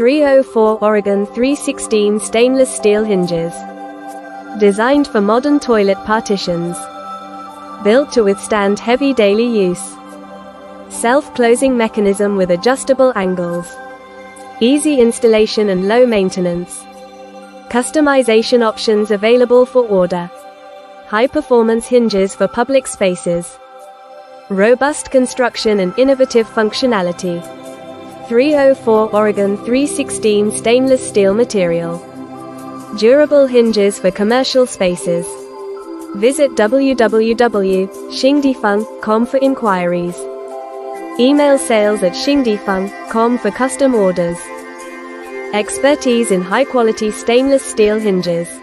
304 Oregon 316 stainless steel hinges. Designed for modern toilet partitions. Built to withstand heavy daily use. Self-closing mechanism with adjustable angles. Easy installation and low maintenance. Customization options available for order. High-performance hinges for public spaces. Robust construction and innovative functionality. 304 Oregon 316 stainless steel material. Durable hinges for commercial spaces. Visit www.xingdifeng.com for inquiries. Email sales@xingdifeng.com for custom orders. Expertise in high-quality stainless steel hinges.